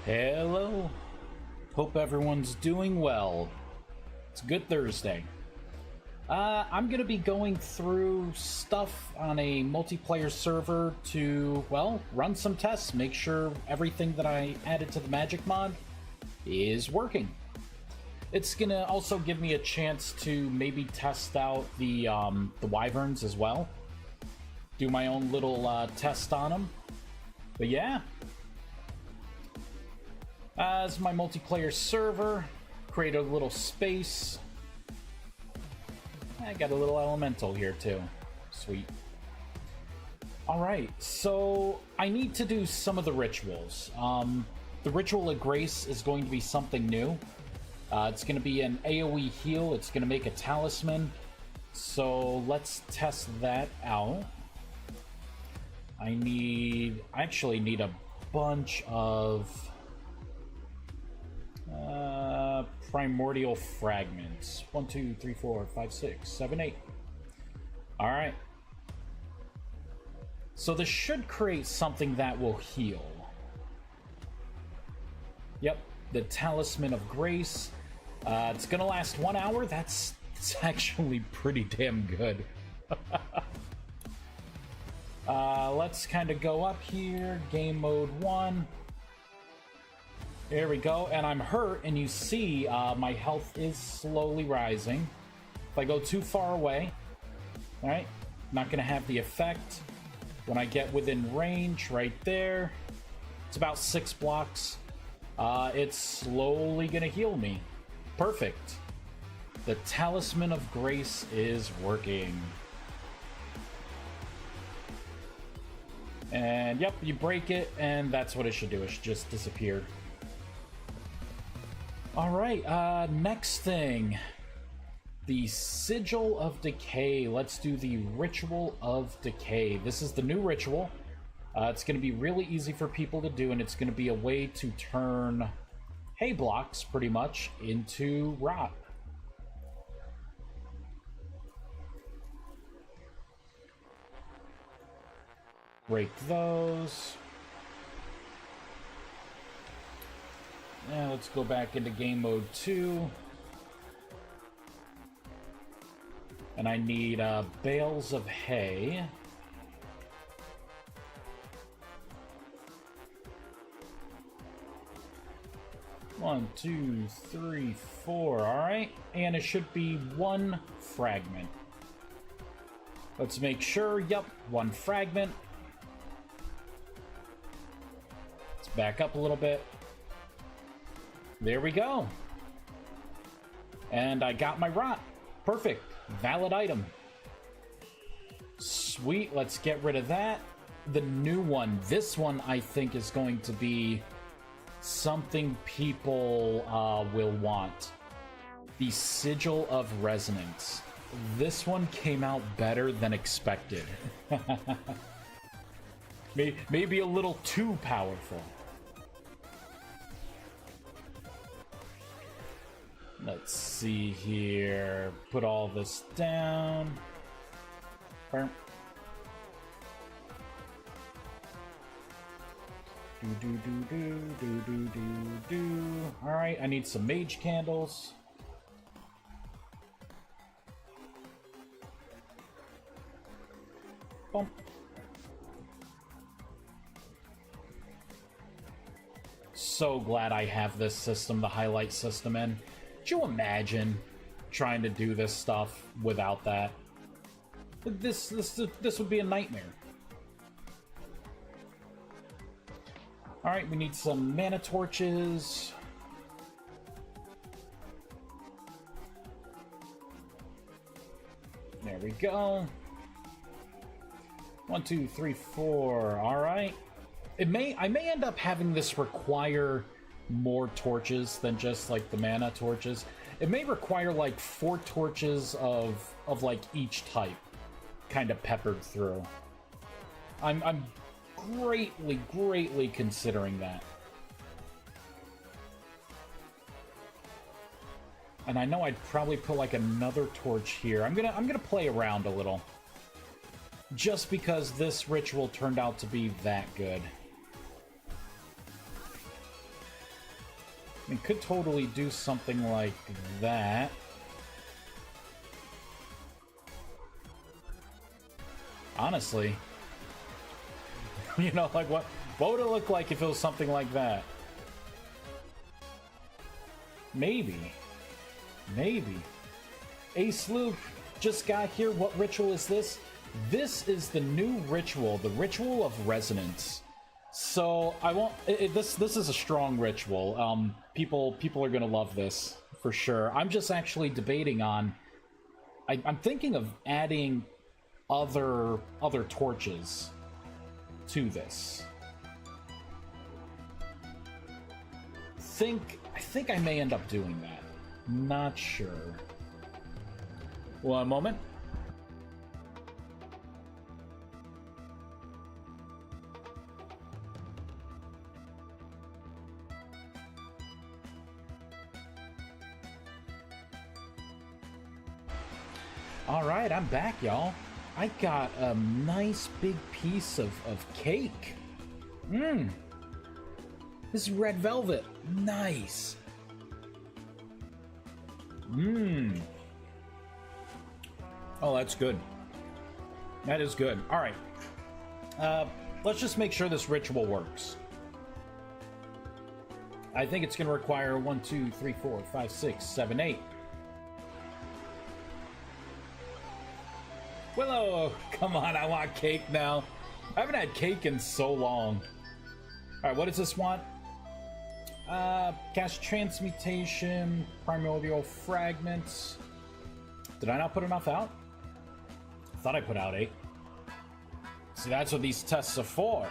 Hello. Hope everyone's doing well. It's a good Thursday. I'm going to be going through stuff on a multiplayer server to, well, run some tests, make sure everything that I added to the Magic mod is working. It's going to also give me a chance to maybe test out the Wyverns as well. Do my own little test on them. But yeah. As my multiplayer server, create a little space. I got a little elemental here too. Sweet. Alright, so I need to do some of the rituals. The Ritual of Grace is going to be something new. It's going to be an AoE heal. It's going to make a talisman. So let's test that out. I actually need a bunch of primordial fragments. 1, 2, 3, 4, 5, 6, 7, 8. Alright. So this should create something that will heal. Yep, the Talisman of Grace. It's gonna last 1 hour. That's actually pretty damn good. Let's kind of go up here. Game mode 1. There we go, and I'm hurt, and you see my health is slowly rising. If I go too far away, alright, not going to have the effect. When I get within range, right there, it's about 6 blocks, it's slowly going to heal me. Perfect. The Talisman of Grace is working. And yep, you break it, and that's what it should do. It should just disappear. Alright, next thing. The Sigil of Decay. Let's do the Ritual of Decay. This is the new ritual. It's going to be really easy for people to do, and it's going to be a way to turn hay blocks, pretty much, into rot. Break those. Now let's go back into game mode 2. And I need bales of hay. One, two, three, 4. Alright. And it should be 1 fragment. Let's make sure. Yep, 1 fragment. Let's back up a little bit. There we go. And I got my rot. Perfect. Valid item. Sweet. Let's get rid of that. The new one. This one, I think, is going to be something people will want. The Sigil of Resonance. This one came out better than expected. Maybe a little too powerful. Let's see here. Put all this down. Do do do do do do do do. All right, I need some mage candles. Bump. So glad I have this system, the highlight system in. Could you imagine trying to do this stuff without that? This would be a nightmare. Alright, we need some mana torches. There we go. 1, 2, 3, 4. Alright. I may end up having this require more torches than just like the mana torches. It may require like 4 torches of like each type kind of peppered through. I'm greatly considering that. And I know I'd probably put like another torch here. I'm gonna play around a little. Just because this ritual turned out to be that good. I mean, could totally do something like that. Honestly. You know, like what would it look like if it was something like that? Maybe. Maybe. Ace Luke just got here. What ritual is this? This is the new ritual, the Ritual of Resonance. So I won't. This is a strong ritual. People are gonna love this for sure. I'm just actually debating on. I'm thinking of adding other torches to this. I think I may end up doing that. Not sure. One moment. Alright, I'm back, y'all. I got a nice big piece of cake. Mmm. This is red velvet. Nice. Mmm. Oh, that's good. That is good. Alright. Let's just make sure this ritual works. I think it's going to require 1, 2, 3, 4, 5, 6, 7, 8. Willow, come on, I want cake now. I haven't had cake in so long. Alright, what does this want? Cast Transmutation, Primordial Fragments. Did I not put enough out? I thought I put out 8. See, that's what these tests are for.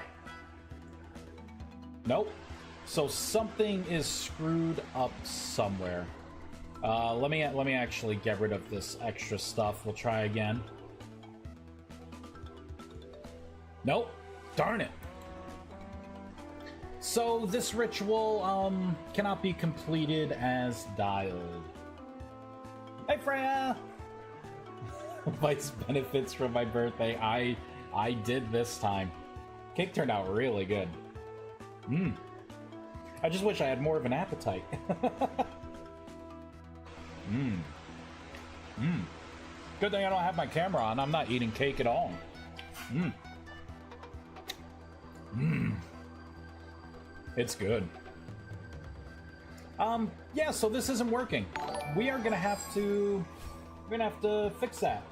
Nope. So something is screwed up somewhere. Let me actually get rid of this extra stuff. We'll try again. Nope. Darn it. So this ritual cannot be completed as dialed. Hey Freya! Vice benefits from my birthday. I did this time. Cake turned out really good. Mmm. I just wish I had more of an appetite. Mmm. Mmm. Good thing I don't have my camera on. I'm not eating cake at all. Mmm. Mmm. It's good. Yeah, so this isn't working. We're gonna have to fix that.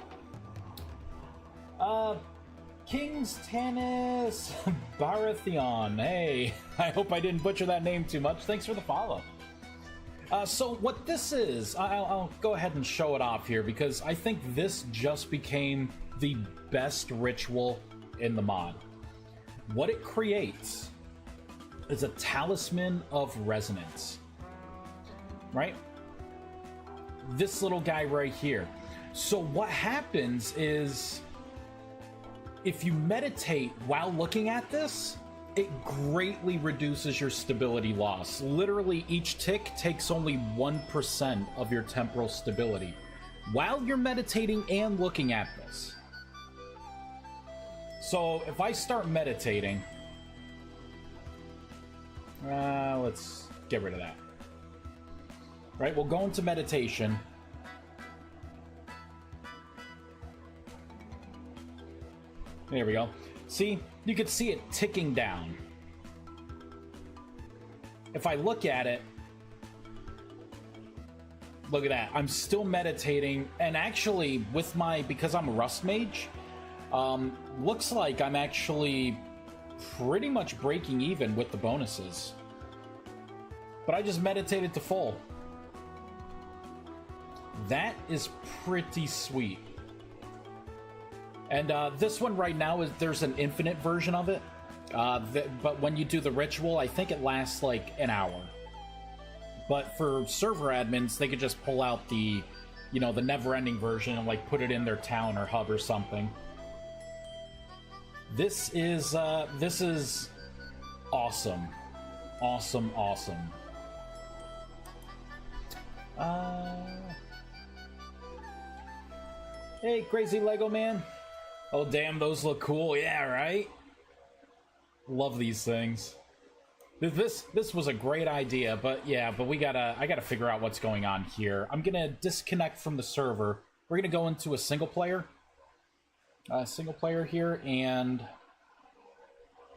King's Tanis Baratheon. Hey, I hope I didn't butcher that name too much. Thanks for the follow. So what this is, I'll go ahead and show it off here because I think this just became the best ritual in the mod. What it creates is a Talisman of Resonance. Right? This little guy right here. So what happens is, if you meditate while looking at this, it greatly reduces your stability loss. Literally, each tick takes only 1% of your temporal stability while you're meditating and looking at this. So if I start meditating, let's get rid of that. Right, we'll go into meditation. There we go. See, you can see it ticking down. If I look at it, look at that. I'm still meditating, and actually, with because I'm a Rust Mage, looks like I'm actually pretty much breaking even with the bonuses. But I just meditated to full. That is pretty sweet. And this one right now there's an infinite version of it. But when you do the ritual, I think it lasts like an hour. But for server admins, they could just pull out the never-ending version and like put it in their town or hub or something. This is awesome. Awesome. Hey, crazy Lego man. Oh, damn, those look cool. Yeah, right? Love these things. This was a great idea, but yeah, but I gotta figure out what's going on here. I'm gonna disconnect from the server. We're gonna go into a single player here, and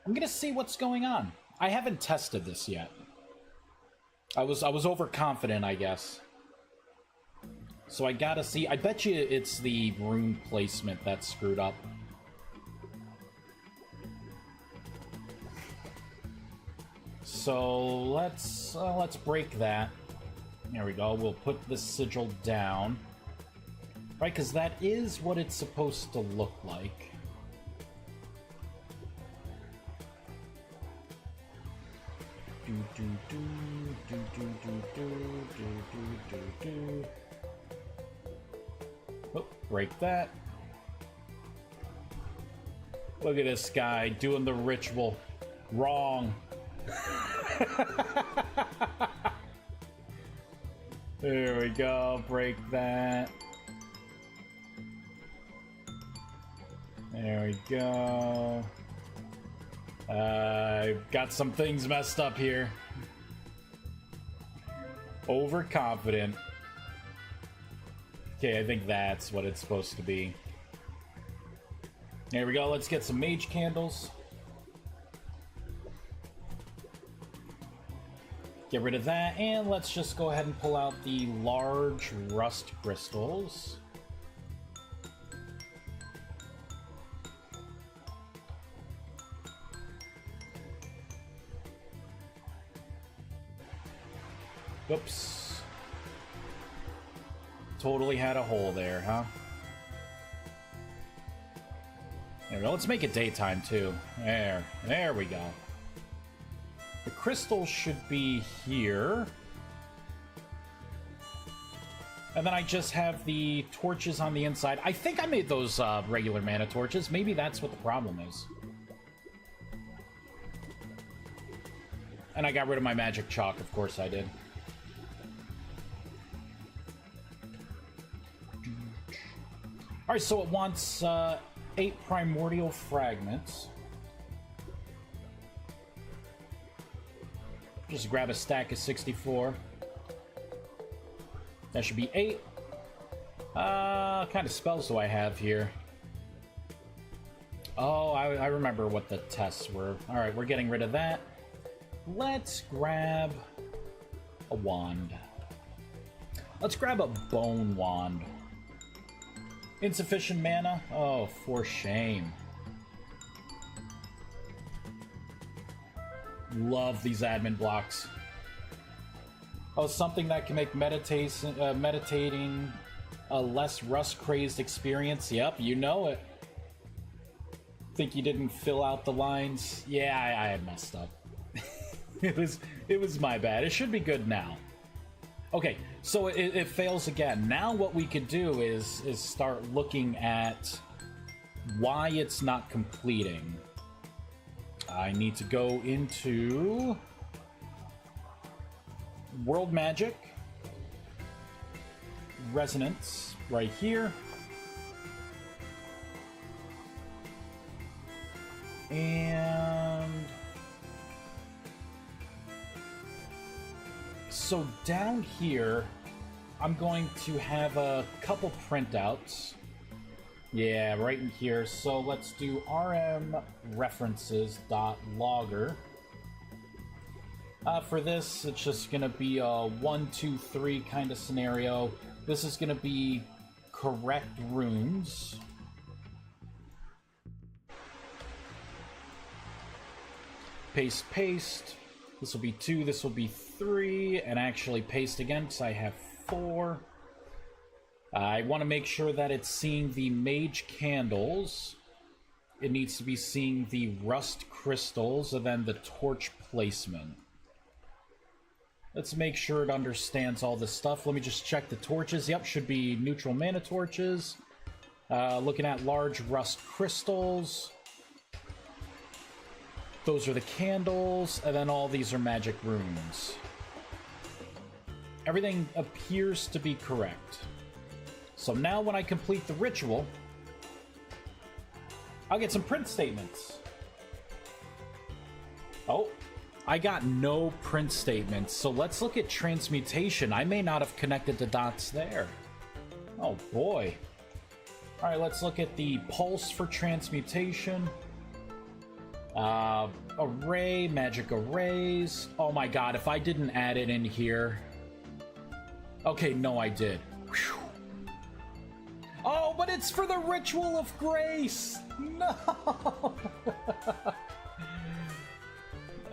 I'm gonna see what's going on. I haven't tested this yet. I was overconfident, I guess. So I gotta see. I bet you it's the rune placement that's screwed up. So let's break that. There we go. We'll put the sigil down. Right, because that is what it's supposed to look like. Do do do do do do do do do do. Oh, break that. Look at this guy doing the ritual wrong. There we go. Break that. There we go. I've got some things messed up here. Overconfident. Okay, I think that's what it's supposed to be. There we go. Let's get some mage candles. Get rid of that, and let's just go ahead and pull out the large rust crystals. Oops. Totally had a hole there, huh? There we go. Let's make it daytime, too. There we go. The crystals should be here. And then I just have the torches on the inside. I think I made those regular mana torches. Maybe that's what the problem is. And I got rid of my magic chalk, of course I did. Alright, so it wants 8 primordial fragments. Just grab a stack of 64. That should be 8. What kind of spells do I have here? Oh, I remember what the tests were. Alright, we're getting rid of that. Let's grab a wand. Let's grab a bone wand. Insufficient mana? Oh, for shame. Love these admin blocks. Oh, something that can make meditating a less rust-crazed experience. Yep, you know it. Think you didn't fill out the lines? Yeah, I had messed up. It was my bad. It should be good now. Okay, so it fails again. Now what we could do is start looking at why it's not completing. I need to go into World Magic, Resonance, right here. And so down here, I'm going to have a couple printouts. Yeah, right in here. So let's do rmreferences.logger. For this, it's just going to be a 1, 2, 3 kind of scenario. This is going to be correct runes. Paste, paste. This will be 2, this will be 3, and actually paste again because I have 4. I want to make sure that it's seeing the mage candles. It needs to be seeing the rust crystals and then the torch placement. Let's make sure it understands all this stuff. Let me just check the torches. Yep, should be neutral mana torches. Looking at large rust crystals. Those are the candles, and then all these are magic runes. Everything appears to be correct. So now when I complete the ritual, I'll get some print statements. Oh, I got no print statements, so let's look at transmutation. I may not have connected the dots there. Oh boy. Alright, let's look at the pulse for transmutation. Array, magic arrays. Oh my god, if I didn't add it in here. Okay, no, I did. Whew. Oh, but it's for the Ritual of Grace! No!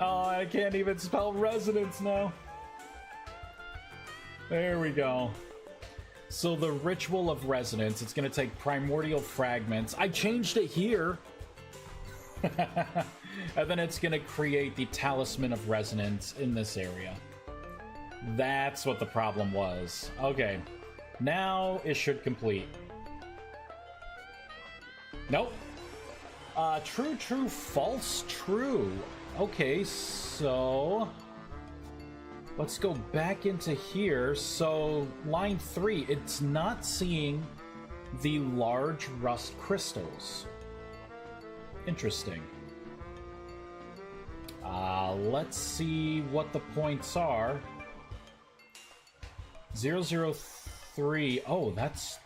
Oh, I can't even spell resonance now. There we go. So the Ritual of Resonance, it's going to take primordial fragments. I changed it here. And then it's going to create the Talisman of Resonance in this area. That's what the problem was. Okay. Now it should complete. Nope. True, true, false, true. Okay, so let's go back into here. So line 3, it's not seeing the large rust crystals. Interesting. Let's see what the points are. 003. Oh, that's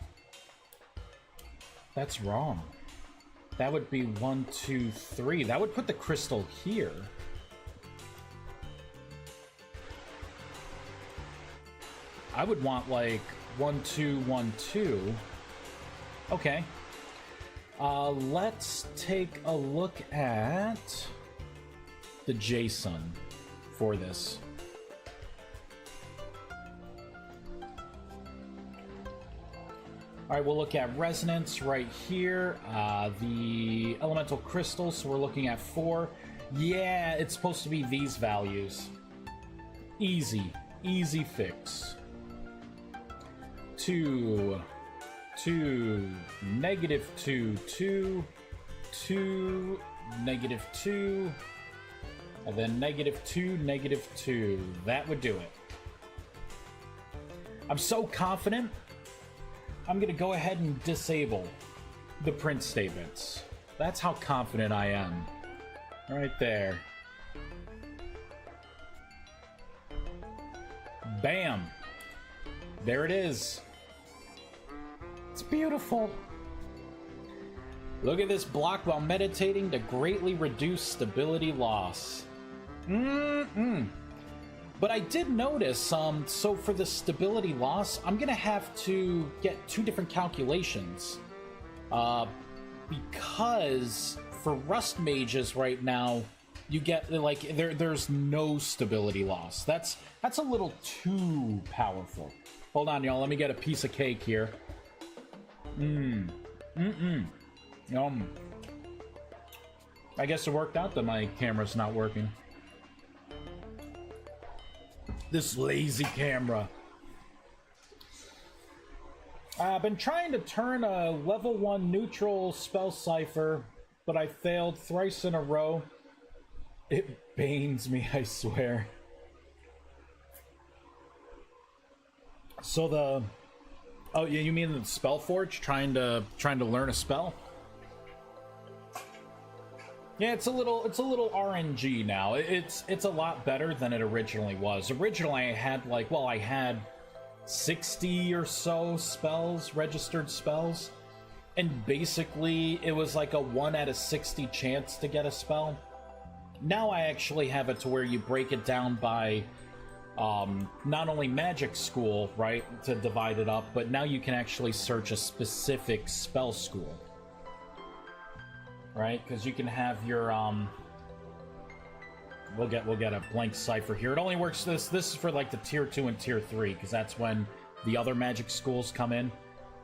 wrong. That would be 1, 2, 3. That would put the crystal here. I would want like 1, 2, 1, 2. Okay. Let's take a look at the JSON for this. All right, we'll look at resonance right here. The elemental crystals, so we're looking at 4. Yeah, it's supposed to be these values. Easy, easy fix. 2, 2, negative 2, 2, 2, negative 2, and then negative 2, negative 2. That would do it. I'm so confident. I'm going to go ahead and disable the print statements. That's how confident I am. Right there. Bam! There it is. It's beautiful. Look at this block while meditating to greatly reduce stability loss. But I did notice, so for the stability loss, I'm gonna have to get 2 different calculations. Because for Rust Mages right now, you get, like, there's no stability loss. That's a little too powerful. Hold on, y'all, let me get a piece of cake here. Yum. I guess it worked out that my camera's not working. This lazy camera. I've been trying to turn a level 1 neutral spell cipher, but I failed thrice in a row. It banes me, I swear. So the... Oh, yeah, you mean the Spellforge? Trying to learn a spell? Yeah, it's a little RNG now. It's a lot better than it originally was. Originally, I had I had 60 or so spells, registered spells, and basically it was like a 1 out of 60 chance to get a spell. Now I actually have it to where you break it down by not only magic school, right, to divide it up, but now you can actually search a specific spell school. Right, because you can have your we'll get a blank cipher here. It only works this is for like the tier 2 and tier 3, because that's when the other magic schools come in.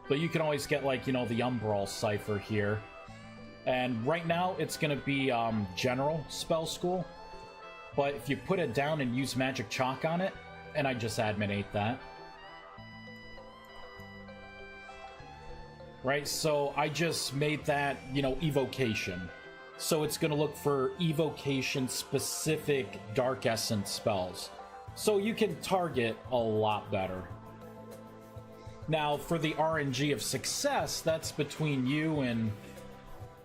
But you can always get, like, you know, the Umbral cipher here. And right now it's gonna be general spell school. But if you put it down and use magic chalk on it, and I just adminate that. Right, so I just made that, you know, evocation. So it's going to look for evocation-specific Dark Essence spells. So you can target a lot better. Now, for the RNG of success, that's between you and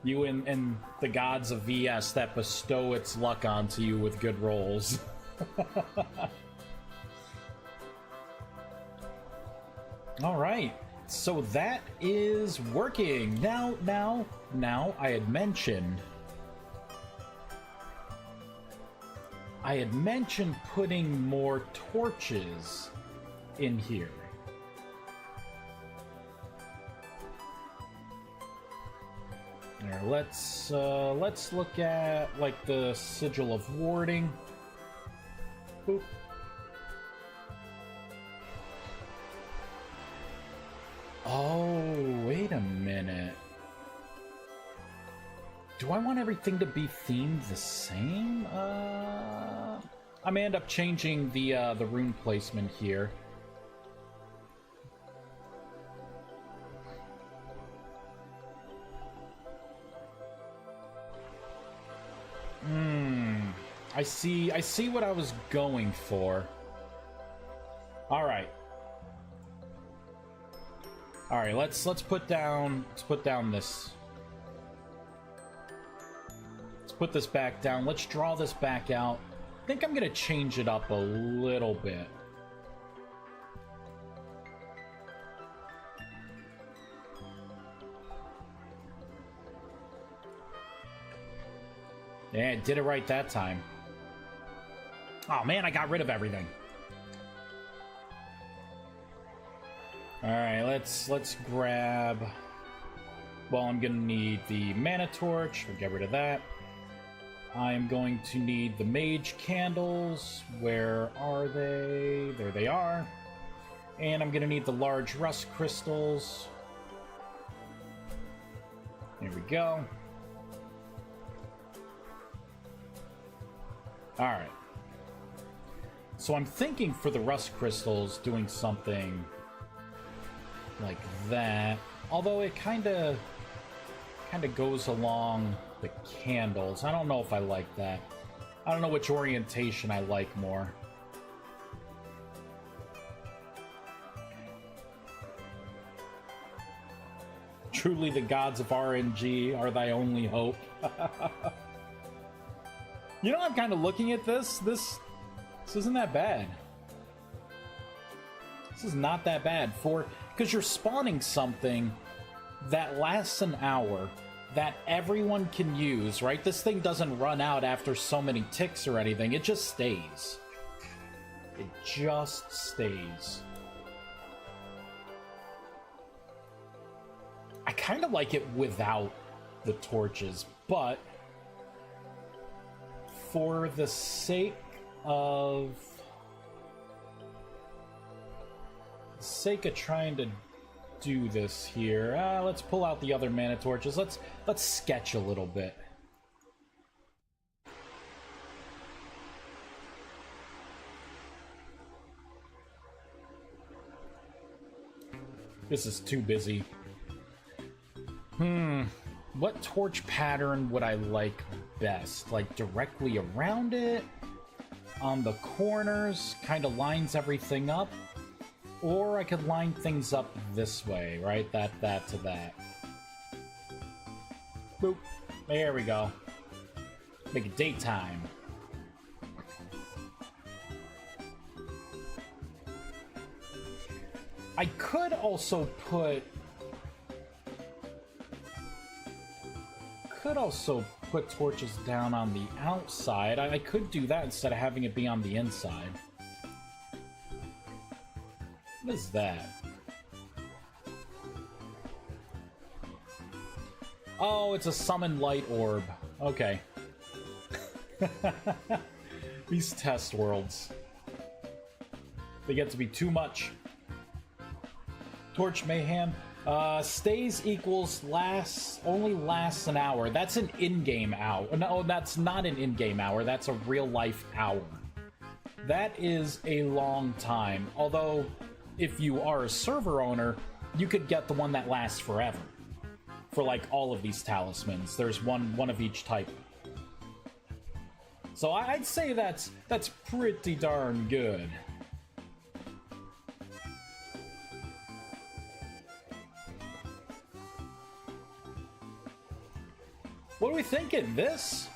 You and the gods of VS that bestow its luck onto you with good rolls. All right, so that is working. Now, I had mentioned putting more torches in here. There, let's look at like the sigil of warding. Boop. Oh, wait a minute. Do I want everything to be themed the same? I may end up changing the rune placement here. I see what I was going for. All right, let's put down this. Let's put this back down. Let's draw this back out. I think I'm gonna change it up a little bit. Yeah, I did it right that time. Oh man, I got rid of everything. Alright, let's grab... Well, I'm gonna need the mana torch. We'll get rid of that. I'm going to need the mage candles. Where are they? There they are. And I'm gonna need the large rust crystals. There we go. Alright. So I'm thinking for the rust crystals doing something like that. Although it kind of goes along the candles. I don't know if I like that. I don't know which orientation I like more. Truly the gods of RNG are thy only hope. You know, I'm kind of looking at this. This isn't that bad. This is not that bad because you're spawning something that lasts an hour that everyone can use, right? This thing doesn't run out after so many ticks or anything. It just stays. It just stays. I kind of like it without the torches, but for the sake of trying to do this here, let's pull out the other mana torches. Let's sketch a little bit. This is too busy. What torch pattern would I like best? Like directly around it? On the corners? Kind of lines everything up? Or I could line things up this way, right? That to that. Boop. There we go. Make it daytime. I could also put torches down on the outside. I could do that instead of having it be on the inside. What is that? Oh, it's a summoned light orb. Okay. These test worlds. They get to be too much. Torch Mayhem. Stays equals only lasts an hour. That's an in-game hour. No, that's not an in-game hour. That's a real-life hour. That is a long time. Although, if you are a server owner, you could get the one that lasts forever. For like all of these talismans. There's one of each type. So I'd say that's pretty darn good. What are we thinking? This?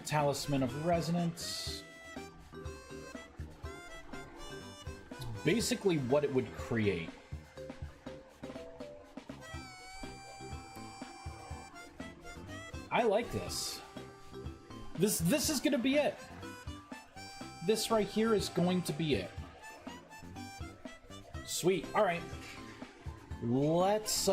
Talisman of Resonance. It's basically what it would create. I like this. This is gonna be it. This right here is going to be it. Sweet. All right. Let's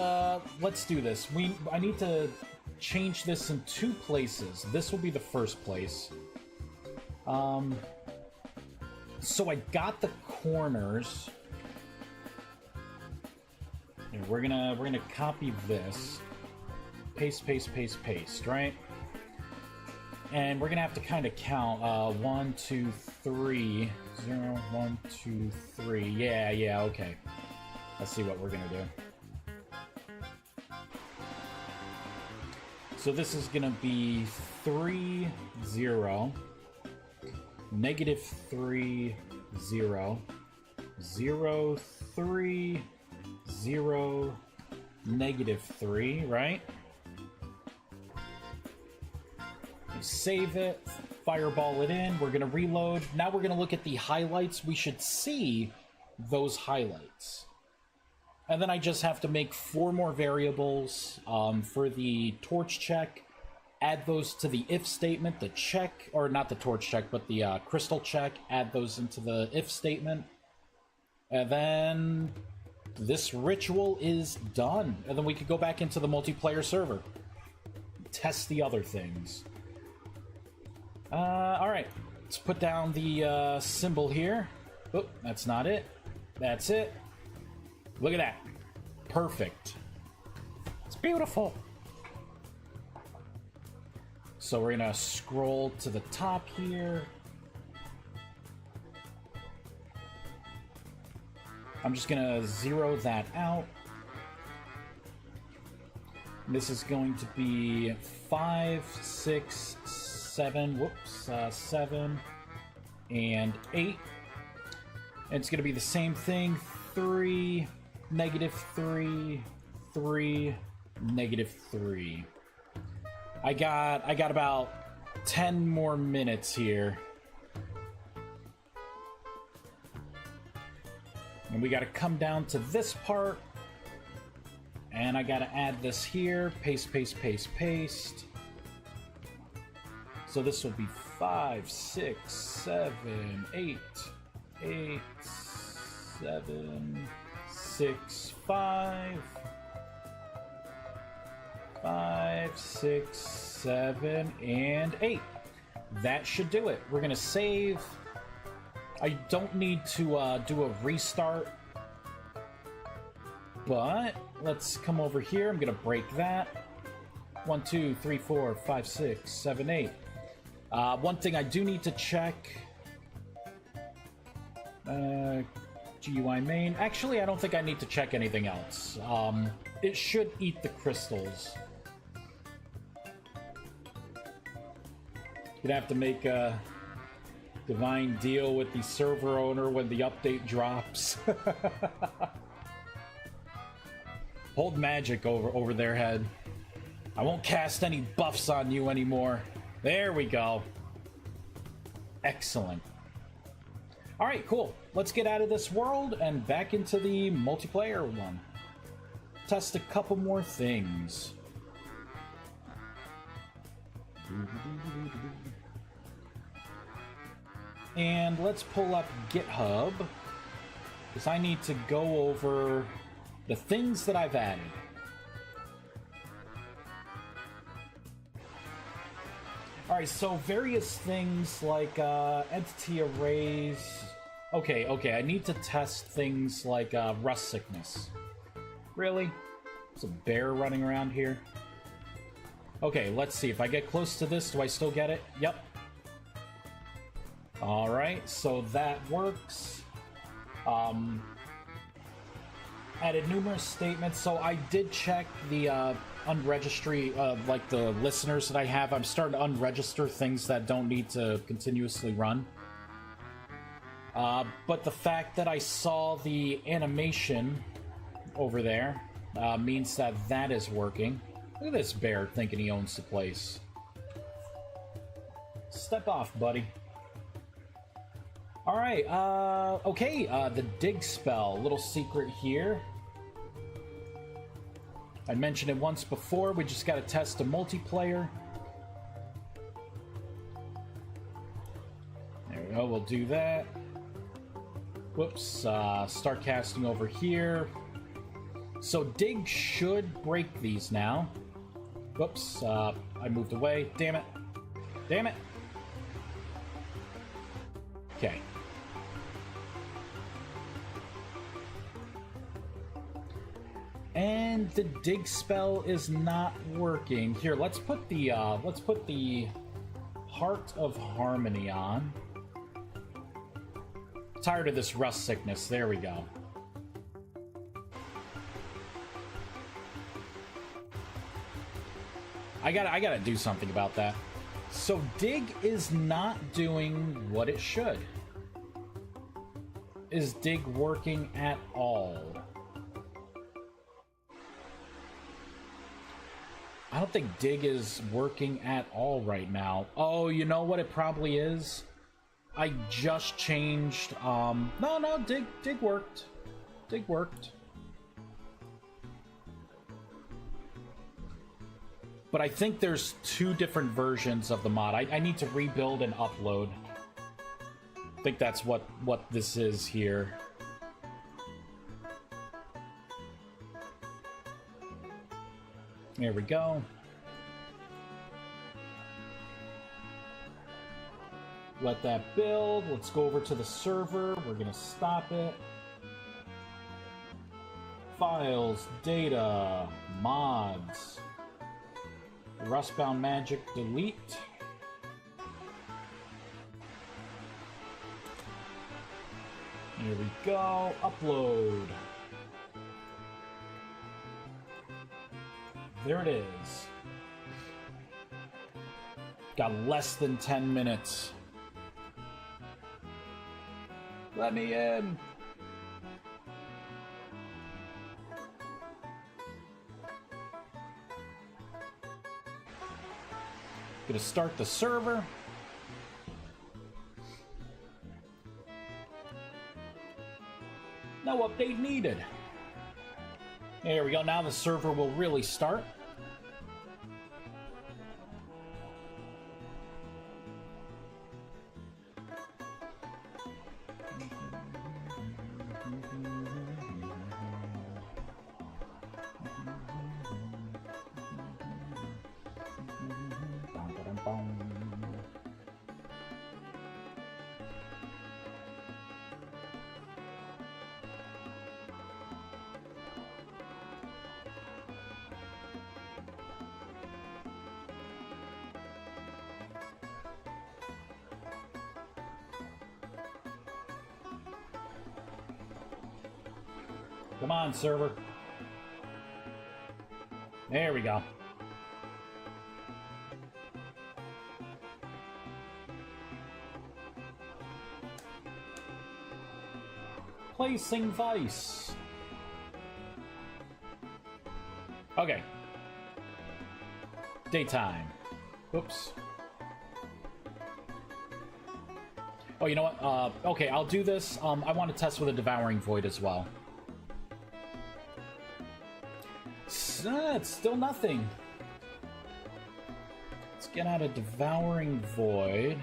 do this. I need to change this in 2 places. This will be the first place. So I got the corners. Here, we're gonna copy this. Paste, paste, paste, paste, right? And we're gonna have to kind of count 1, 2, 3. 0, 1, 2, 3. Yeah, okay. Let's see what we're gonna do. So this is gonna be 3, 0, -3, 0, 0, 3, 0, -3, right? Save it, fireball it in, we're gonna reload. Now we're gonna look at the highlights. We should see those highlights. And then I just have to make 4 more variables for the torch check, add those to the if statement, the check, or not the torch check, but the crystal check, add those into the if statement. And then this ritual is done. And then we could go back into the multiplayer server, test the other things. Alright, let's put down the symbol here. Oh, that's not it. That's it. Look at that. Perfect. It's beautiful. So we're gonna scroll to the top here. I'm just gonna zero that out. This is going to be 5, 6, 7, whoops, 7 and 8. And it's going to be the same thing. 3, -3, 3, -3. I got about 10 more minutes here. And we got to come down to this part. And I got to add this here. Paste, paste, paste, paste. So this will be 5, 6, 7, 8, 8, 7, 6, 5, 5, 6, 7, and 8. That should do it. We're gonna save. I don't need to do a restart, but let's come over here. I'm gonna break that. 1, 2, 3, 4, 5, 6, 7, 8. One thing I do need to check. GUI main. Actually, I don't think I need to check anything else. It should eat the crystals. You'd have to make a divine deal with the server owner when the update drops. Hold magic over their head. I won't cast any buffs on you anymore. There we go. Excellent. Alright, cool. Let's get out of this world and back into the multiplayer one. Test a couple more things. And let's pull up GitHub, because I need to go over the things that I've added. Alright, so various things like entity arrays. Okay, I need to test things like rust sickness. Really? There's a bear running around here. Okay, let's see. If I get close to this, do I still get it? Yep. Alright, so that works. Added numerous statements. So I did check the unregistry, like the listeners that I have. I'm starting to unregister things that don't need to continuously run. But the fact that I saw the animation over there means that that is working. Look at this bear thinking he owns the place. Step off, buddy. Alright, okay, the dig spell. Little secret here. I mentioned it once before, we just gotta test the multiplayer. There we go, we'll do that. Whoops, start casting over here. So dig should break these now. Whoops, I moved away. Damn it. Damn it. Okay. And the dig spell is not working. Here, let's put the Heart of Harmony on. Tired of this rust sickness. There we go. I gotta do something about that. So dig is not doing what it should. Is dig working at all? I don't think dig is working at all right now. Oh, you know what it probably is? I just changed, no, dig worked. Dig worked. But I think there's two different versions of the mod. I need to rebuild and upload. I think that's what this is here. There we go. Let that build. Let's go over to the server. We're gonna stop it. Files, data, mods. Rustbound Magic, delete. Here we go. Upload. There it is. Got less than 10 minutes. Let me in. Gonna start the server. No update needed. There we go. Now the server will really start. Come on, server. There we go. Placing Vice. Okay. Daytime. Oops. Oh, you know what? Okay, I'll do this. I want to test with a Devouring Void as well. It's still nothing. Let's get out a Devouring Void.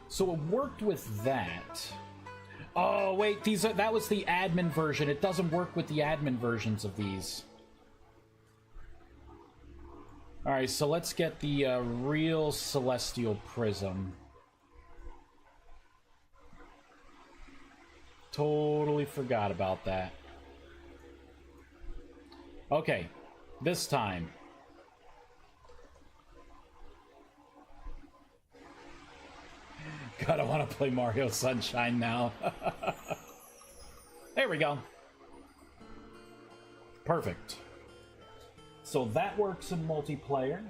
So it worked with that. Oh, wait, that was the admin version. It doesn't work with the admin versions of these. Alright, so let's get the real Celestial Prism. Totally forgot about that. Okay, this time. God, I want to play Mario Sunshine now. There we go. Perfect. So that works in multiplayer.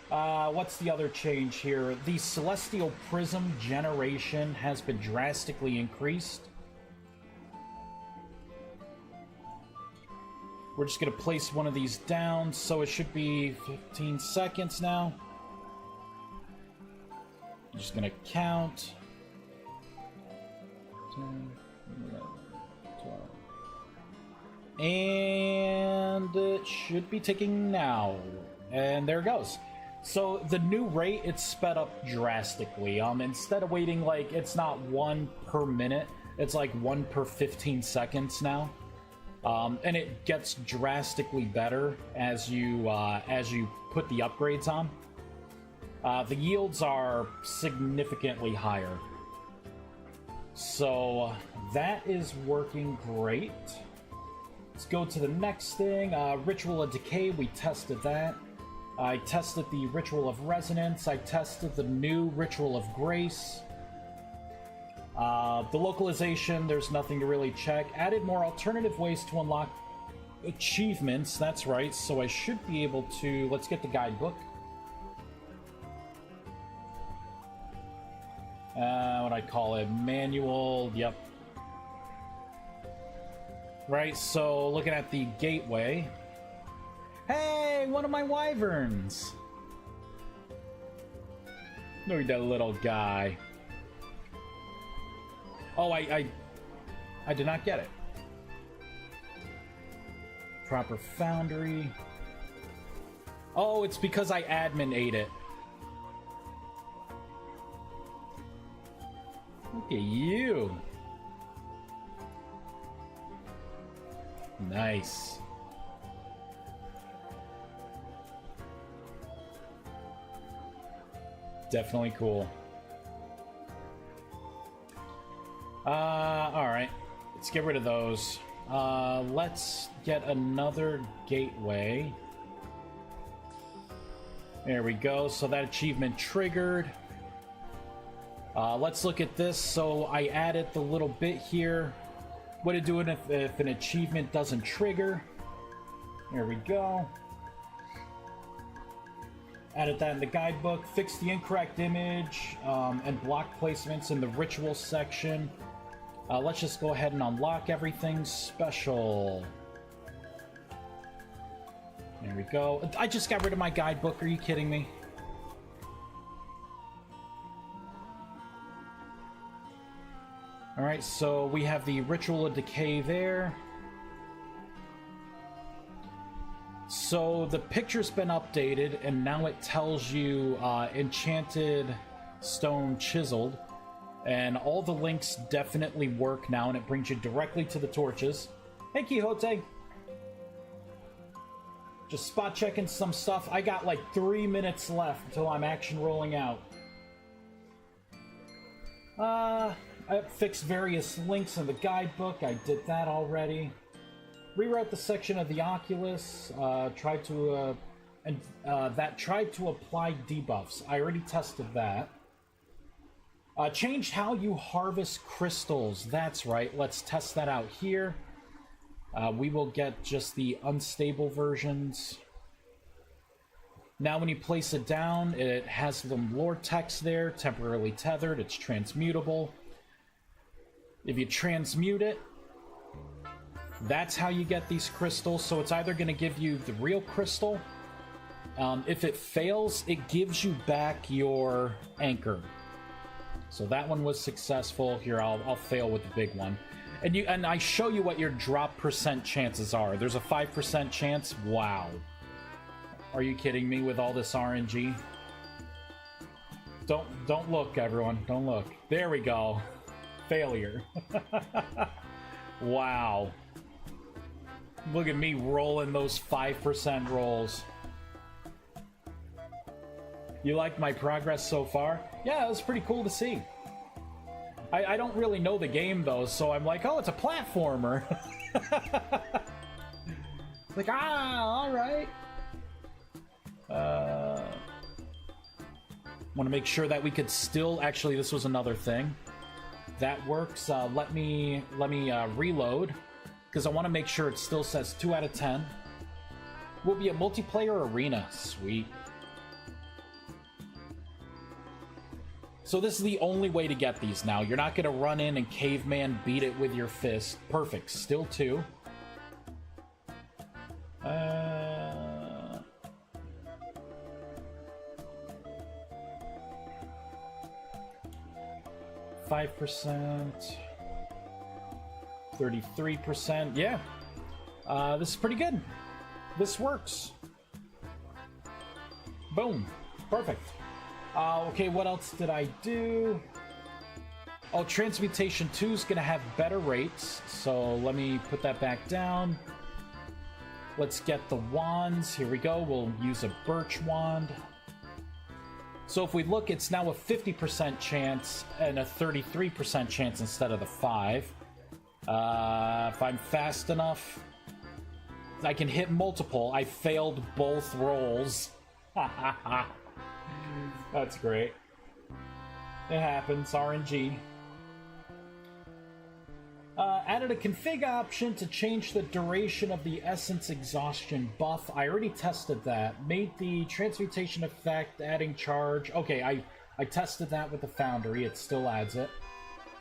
What's the other change here? The Celestial Prism generation has been drastically increased. We're just going to place one of these down, so it should be 15 seconds now. I'm just going to count. 10, 11, 12. And it should be ticking now. And there it goes. So the new rate, it's sped up drastically. Instead of waiting, like, it's not 1 per minute, it's like 1 per 15 seconds now. And it gets drastically better as you put the upgrades on. The yields are significantly higher. So that is working great. Let's go to the next thing. Ritual of Decay, we tested that. I tested the Ritual of Resonance. I tested the new Ritual of Grace. The localization, there's nothing to really check. Added more alternative ways to unlock achievements. That's right, so I should be able to... Let's get the guidebook. What I call it? Manual, yep. Right, so looking at the gateway... Hey, one of my wyverns! Look at that little guy. Oh, I did not get it. Proper foundry. Oh, it's because I admin ate it. Look at you. Nice. Definitely cool. Alright. Let's get rid of those. Let's get another gateway. There we go. So that achievement triggered. Let's look at this. So I added the little bit here. What to do if an achievement doesn't trigger. There we go. Added that in the guidebook. Fix the incorrect image and block placements in the ritual section. Let's just go ahead and unlock everything special. There we go. I just got rid of my guidebook. Are you kidding me? Alright, so we have the Ritual of Decay there. So the picture's been updated, and now it tells you Enchanted Stone Chiseled. And all the links definitely work now, and it brings you directly to the torches. Hey, Quixote! Just spot checking some stuff. I got like 3 minutes left until I'm action rolling out. I fixed various links in the guidebook. I did that already. Rewrote the section of the Oculus. Tried to apply debuffs. I already tested that. Changed how you harvest crystals. That's right. Let's test that out here. We will get just the unstable versions. Now when you place it down, it has some lore text there, temporarily tethered. It's transmutable. If you transmute it, that's how you get these crystals. So it's either going to give you the real crystal. If it fails, it gives you back your anchor. So that one was successful. Here, I'll fail with the big one. And I show you what your drop percent chances are. There's a 5% chance. Wow. Are you kidding me with all this RNG? Don't look, everyone. Don't look. There we go. Failure. Wow. Look at me rolling those 5% rolls. You liked my progress so far? Yeah, it was pretty cool to see. I don't really know the game, though, so I'm like, oh, it's a platformer. Like, alright. Want to make sure that we could still... Actually, this was another thing. That works. Let me reload, because I want to make sure it still says 2 out of 10. Will be a multiplayer arena. Sweet. So this is the only way to get these now. You're not going to run in and caveman beat it with your fist. Perfect. Still 2. 5%. 33%. Yeah. This is pretty good. This works. Boom. Perfect. Okay, what else did I do? Oh, Transmutation 2 is going to have better rates. So let me put that back down. Let's get the wands. Here we go. We'll use a birch wand. So if we look, it's now a 50% chance and a 33% chance instead of the 5. If I'm fast enough, I can hit multiple. I failed both rolls. That's great. It happens. RNG. Added a config option to change the duration of the essence exhaustion buff. I already tested that. Made the transmutation effect, adding charge. Okay, I tested that with the Foundry. It still adds it.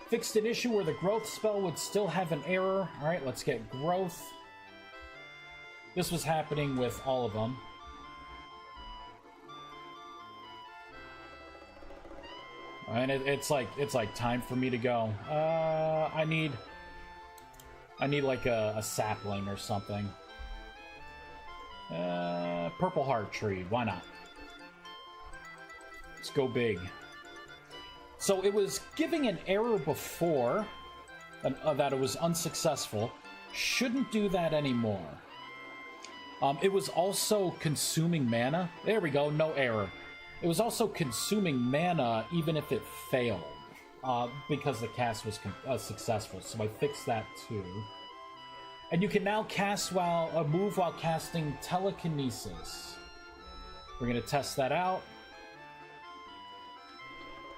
Fixed an issue where the growth spell would still have an error. Alright, let's get growth. This was happening with all of them. And it's like time for me to go. I need like a sapling or something. Purple heart tree. Why not? Let's go big. So it was giving an error before that it was unsuccessful. Shouldn't do that anymore. It was also consuming mana. There we go. No error. It was also consuming mana even if it failed, because the cast was successful. So I fixed that too. And you can now cast move while casting telekinesis. We're gonna test that out.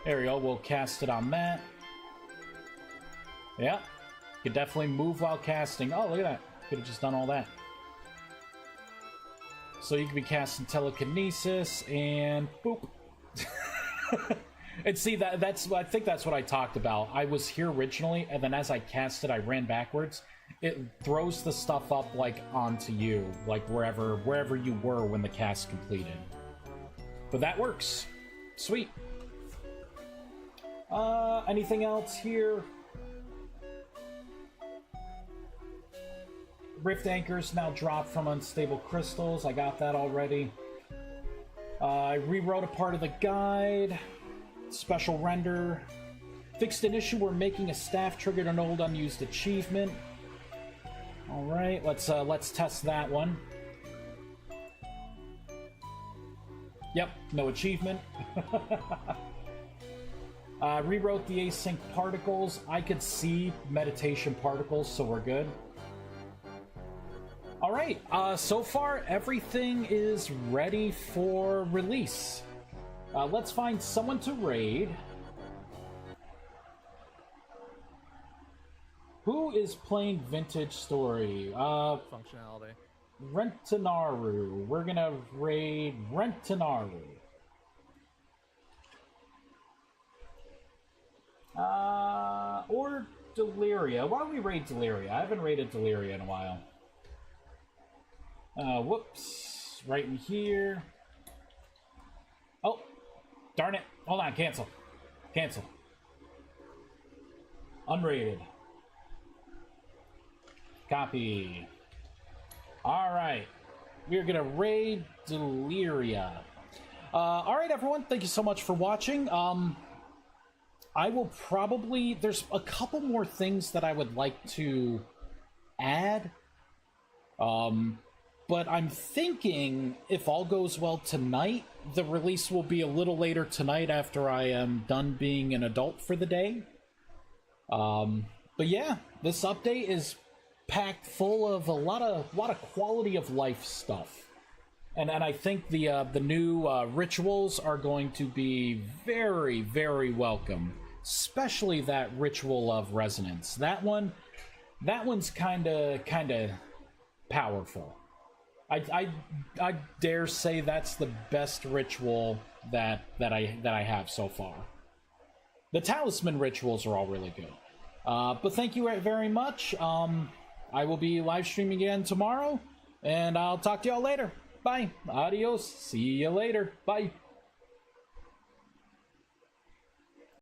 There we go. We'll cast it on that. Yeah, you can definitely move while casting. Oh, look at that! Could have just done all that. So you could be casting telekinesis and boop. And see, I think that's what I talked about. I was here originally, and then as I cast it, I ran backwards. It throws the stuff up like onto you, like wherever you were when the cast completed. But that works. Sweet. Anything else here? Rift anchors now drop from unstable crystals. I got that already. I rewrote a part of the guide. Special render. Fixed an issue where making a staff triggered an old unused achievement. Alright, let's test that one. Yep, no achievement. Rewrote the async particles. I could see meditation particles, so we're good. Alright, so far everything is ready for release. Let's find someone to raid. Who is playing Vintage Story? Functionality. Rentanaru. We're gonna raid Rentanaru. Or Deliria. Why don't we raid Deliria? I haven't raided Deliria in a while. Whoops. Right in here. Oh, darn it. Hold on, cancel. Cancel. Unrated. Copy. Alright. We're gonna raid Deliria. Alright, everyone. Thank you so much for watching. I will probably... There's a couple more things that I would like to add. But I'm thinking, if all goes well tonight, the release will be a little later tonight after I am done being an adult for the day. But yeah, this update is packed full of a lot of quality of life stuff. And I think the new rituals are going to be very, very welcome. Especially that Ritual of Resonance. That one's kinda powerful. I dare say that's the best ritual that I have so far. The talisman rituals are all really good. But thank you very much. I will be live streaming again tomorrow, and I'll talk to y'all later. Bye. Adios. See you later. Bye.